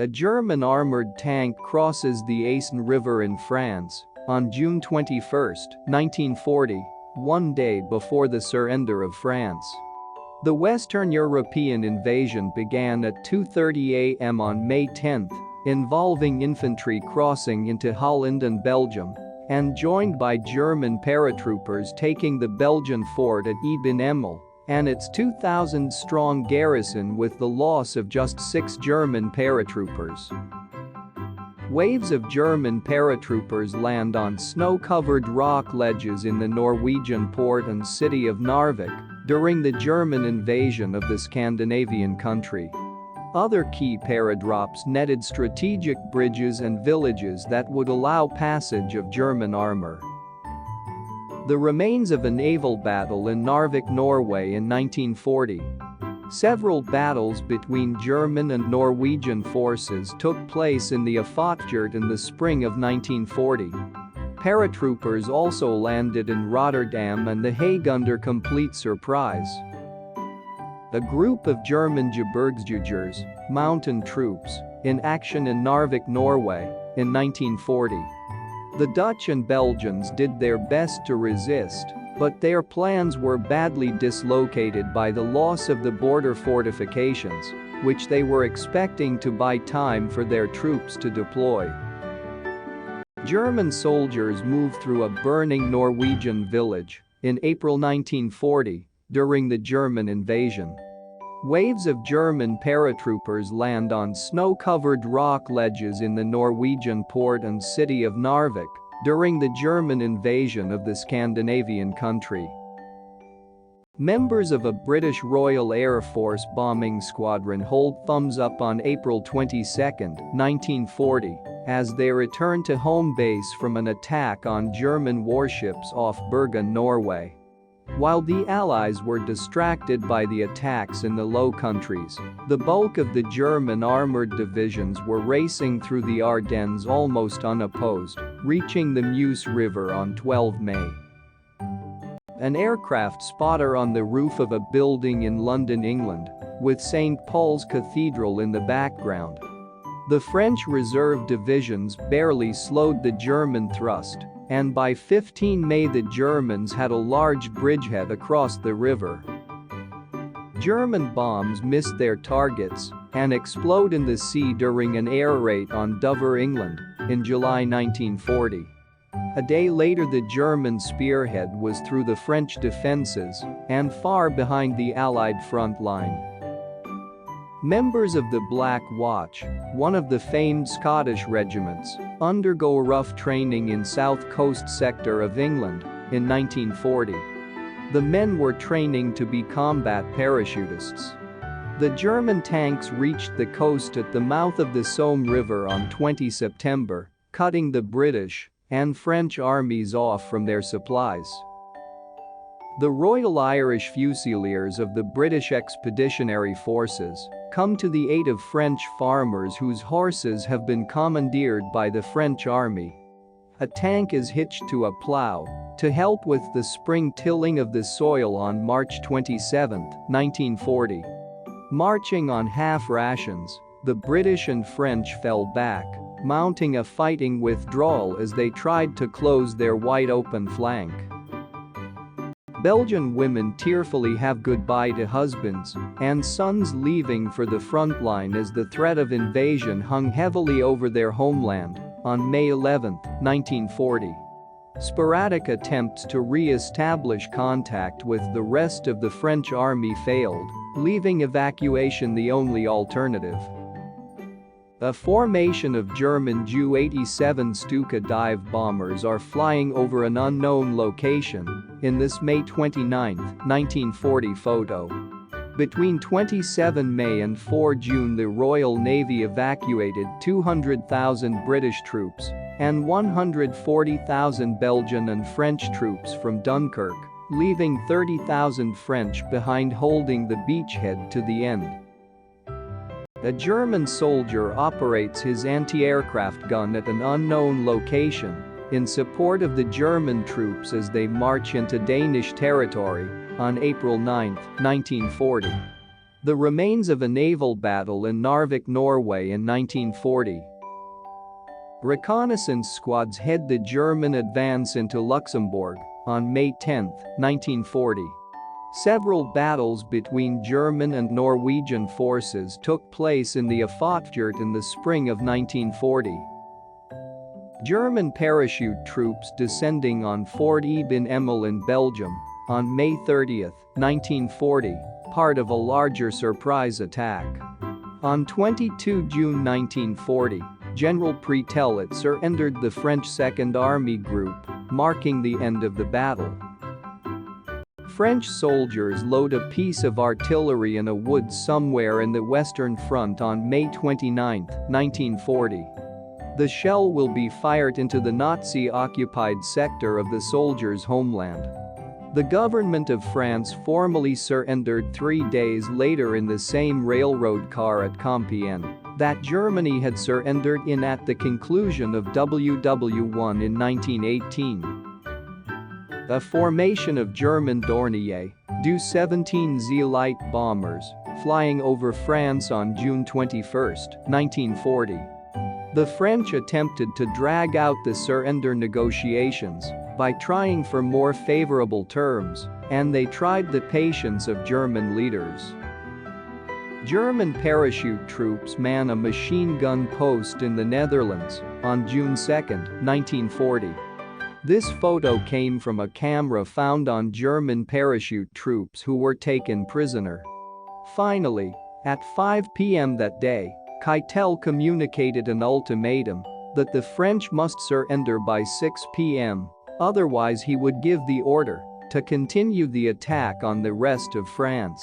A German armored tank crosses the Aisne River in France on June 21, 1940, one day before the surrender of France. The Western European invasion began at 2:30 a.m. on May 10, involving infantry crossing into Holland and Belgium, and joined by German paratroopers taking the Belgian fort at Ibn Emel and its 2,000-strong garrison with the loss of just 6 German paratroopers. Waves of German paratroopers land on snow-covered rock ledges in the Norwegian port and city of Narvik during the German invasion of the Scandinavian country. Other key paradrops netted strategic bridges and villages that would allow passage of German armor. The remains of a naval battle in Narvik, Norway in 1940. Several battles between German and Norwegian forces took place in the Afotfjord in the spring of 1940. Paratroopers also landed in Rotterdam and The Hague under complete surprise. A group of German Gebirgsjägers, mountain troops, in action in Narvik, Norway, in 1940. The Dutch and Belgians did their best to resist, but their plans were badly dislocated by the loss of the border fortifications, which they were expecting to buy time for their troops to deploy. German soldiers moved through a burning Norwegian village in April 1940 during the German invasion. Waves of German paratroopers land on snow-covered rock ledges in the Norwegian port and city of Narvik during the German invasion of the Scandinavian country. Members of a British Royal Air Force bombing squadron hold thumbs up on April 22, 1940, as they return to home base from an attack on German warships off Bergen, Norway. While the Allies were distracted by the attacks in the Low Countries, the bulk of the German armored divisions were racing through the Ardennes almost unopposed, reaching the Meuse River on 12 May. An aircraft spotter on the roof of a building in London, England, with St. Paul's Cathedral in the background. The French reserve divisions barely slowed the German thrust, and by 15 May the Germans had a large bridgehead across the river. German bombs missed their targets and explode in the sea during an air raid on Dover, England, in July 1940. A day later the German spearhead was through the French defenses and far behind the Allied front line. Members of the Black Watch, one of the famed Scottish regiments, undergo rough training in South Coast sector of England in 1940. The men were training to be combat parachutists. The German tanks reached the coast at the mouth of the Somme River on 20 September, cutting the British and French armies off from their supplies. The Royal Irish Fusiliers of the British Expeditionary Forces come to the aid of French farmers whose horses have been commandeered by the French army. A tank is hitched to a plow to help with the spring tilling of the soil on March 27, 1940. Marching on half rations, the British and French fell back, mounting a fighting withdrawal as they tried to close their wide-open flank. Belgian women tearfully have goodbye to husbands and sons leaving for the front line as the threat of invasion hung heavily over their homeland on May 11, 1940. Sporadic attempts to re-establish contact with the rest of the French army failed, leaving evacuation the only alternative. A formation of German Ju-87 Stuka dive bombers are flying over an unknown location in this May 29, 1940 photo. Between 27 May and 4 June the Royal Navy evacuated 200,000 British troops and 140,000 Belgian and French troops from Dunkirk, leaving 30,000 French behind holding the beachhead to the end. A German soldier operates his anti-aircraft gun at an unknown location in support of the German troops as they march into Danish territory on April 9, 1940. The remains of a naval battle in Narvik, Norway in 1940. Reconnaissance squads head the German advance into Luxembourg on May 10, 1940. Several battles between German and Norwegian forces took place in the Afotfjord in the spring of 1940. German parachute troops descending on Fort Ibn Emel in Belgium on May 30, 1940, part of a larger surprise attack. On 22 June 1940, General Pretellet surrendered the French Second Army Group, marking the end of the battle. French soldiers load a piece of artillery in a wood somewhere in the Western Front on May 29, 1940. The shell will be fired into the Nazi-occupied sector of the soldiers' homeland. The government of France formally surrendered 3 days later in the same railroad car at Compiègne that Germany had surrendered in at the conclusion of WW1 in 1918. A formation of German Dornier Do-17Z light bombers flying over France on June 21, 1940. The French attempted to drag out the surrender negotiations by trying for more favorable terms, and they tried the patience of German leaders. German parachute troops man a machine gun post in the Netherlands on June 2, 1940. This photo came from a camera found on German parachute troops who were taken prisoner. Finally, at 5 p.m. that day, Keitel communicated an ultimatum that the French must surrender by 6 p.m., otherwise he would give the order to continue the attack on the rest of France.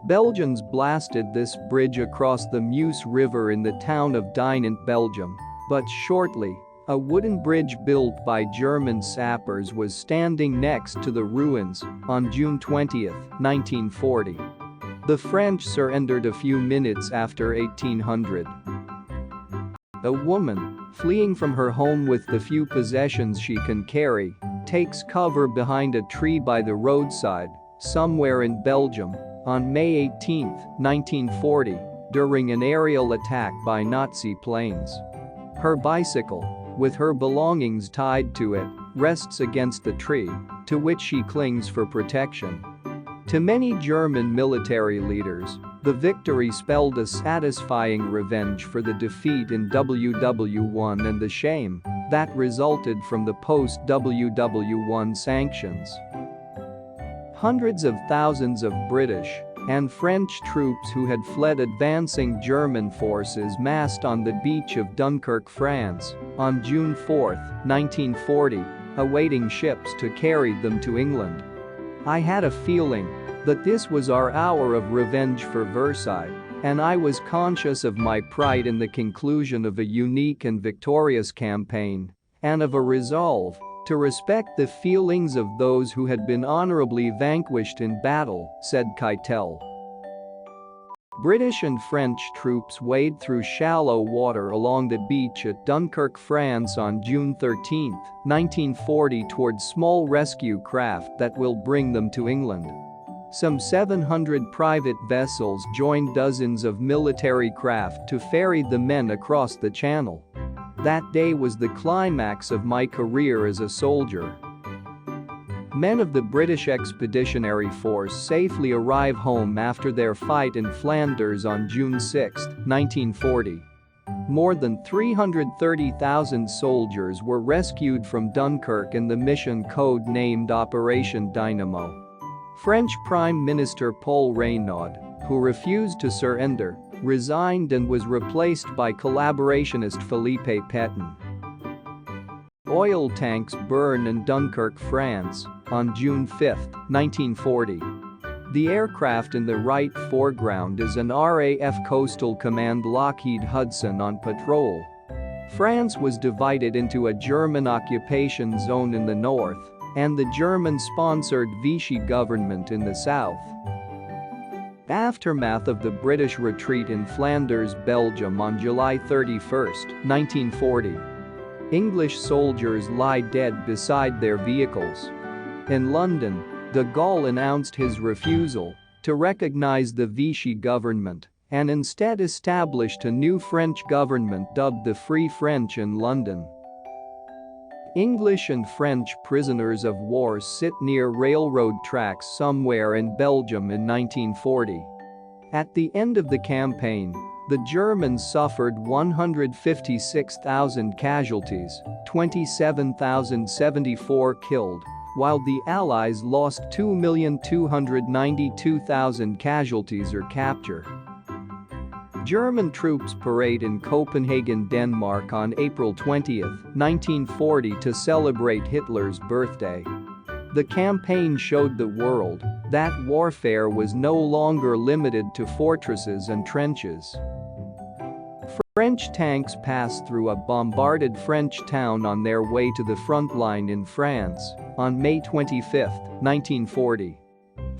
Belgians blasted this bridge across the Meuse River in the town of Dinant, Belgium, but shortly, a wooden bridge built by German sappers was standing next to the ruins on June 20, 1940. The French surrendered a few minutes after 1800. A woman, fleeing from her home with the few possessions she can carry, takes cover behind a tree by the roadside, somewhere in Belgium, on May 18, 1940, during an aerial attack by Nazi planes. Her bicycle, with her belongings tied to it, rests against the tree, to which she clings for protection. To many German military leaders, the victory spelled a satisfying revenge for the defeat in WW1 and the shame that resulted from the post-WW1 sanctions. Hundreds of thousands of British and French troops who had fled advancing German forces massed on the beach of Dunkirk, France, on June 4, 1940, awaiting ships to carry them to England. I had a feeling that this was our hour of revenge for Versailles, and I was conscious of my pride in the conclusion of a unique and victorious campaign, and of a resolve to respect the feelings of those who had been honorably vanquished in battle, said Keitel. British and French troops wade through shallow water along the beach at Dunkirk, France on June 13, 1940 towards small rescue craft that will bring them to England. Some 700 private vessels joined dozens of military craft to ferry the men across the channel. That day was the climax of my career as a soldier. Men of the British Expeditionary Force safely arrive home after their fight in Flanders on June 6, 1940. More than 330,000 soldiers were rescued from Dunkirk in the mission code-named Operation Dynamo. French Prime Minister Paul Reynaud, who refused to surrender, resigned and was replaced by collaborationist Philippe Pétain. Oil tanks burn in Dunkirk, France, on June 5, 1940. The aircraft in the right foreground is an RAF Coastal Command Lockheed Hudson on patrol. France was divided into a German occupation zone in the north and the German-sponsored Vichy government in the south. Aftermath of the British retreat in Flanders, Belgium on July 31, 1940. English soldiers lie dead beside their vehicles. In London, de Gaulle announced his refusal to recognize the Vichy government and instead established a new French government dubbed the Free French in London. English and French prisoners of war sit near railroad tracks somewhere in Belgium in 1940. At the end of the campaign, the Germans suffered 156,000 casualties, 27,074 killed, while the Allies lost 2,292,000 casualties or capture. German troops parade in Copenhagen, Denmark on April 20, 1940 to celebrate Hitler's birthday. The campaign showed the world that warfare was no longer limited to fortresses and trenches. French tanks passed through a bombarded French town on their way to the front line in France on May 25, 1940.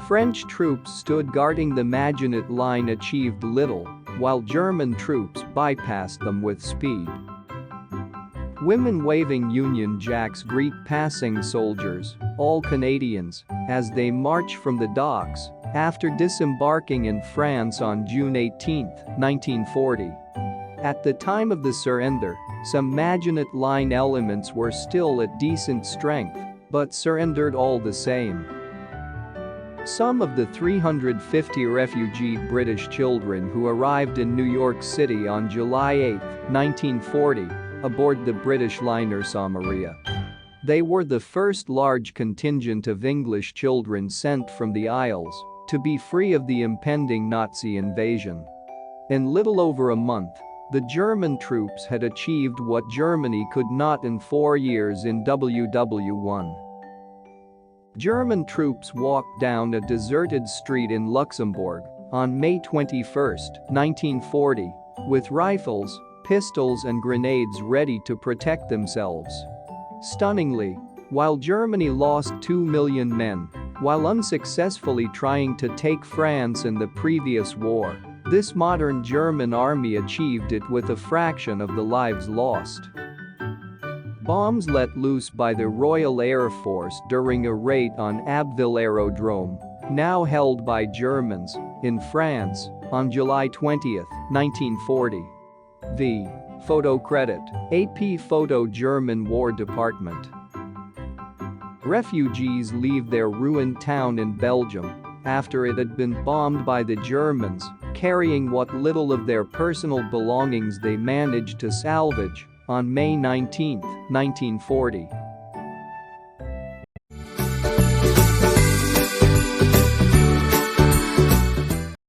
French troops stood guarding the Maginot Line achieved little, while German troops bypassed them with speed. Women waving Union Jacks greet passing soldiers, all Canadians, as they march from the docks after disembarking in France on June 18, 1940. At the time of the surrender, some Maginot Line elements were still at decent strength, but surrendered all the same. Some of the 350 refugee British children who arrived in New York City on July 8, 1940, aboard the British liner Samaria. They were the first large contingent of English children sent from the Isles to be free of the impending Nazi invasion. In little over a month, the German troops had achieved what Germany could not in 4 years in WW1. German troops walked down a deserted street in Luxembourg on May 21, 1940, with rifles, pistols and grenades ready to protect themselves. Stunningly, while Germany lost 2 million men, while unsuccessfully trying to take France in the previous war, this modern German army achieved it with a fraction of the lives lost. Bombs let loose by the Royal Air Force during a raid on Abbeville Aerodrome, now held by Germans, in France, on July 20, 1940. V. Photo credit, AP Photo German War Department. Refugees leave their ruined town in Belgium after it had been bombed by the Germans, carrying what little of their personal belongings they managed to salvage on May 19, 1940.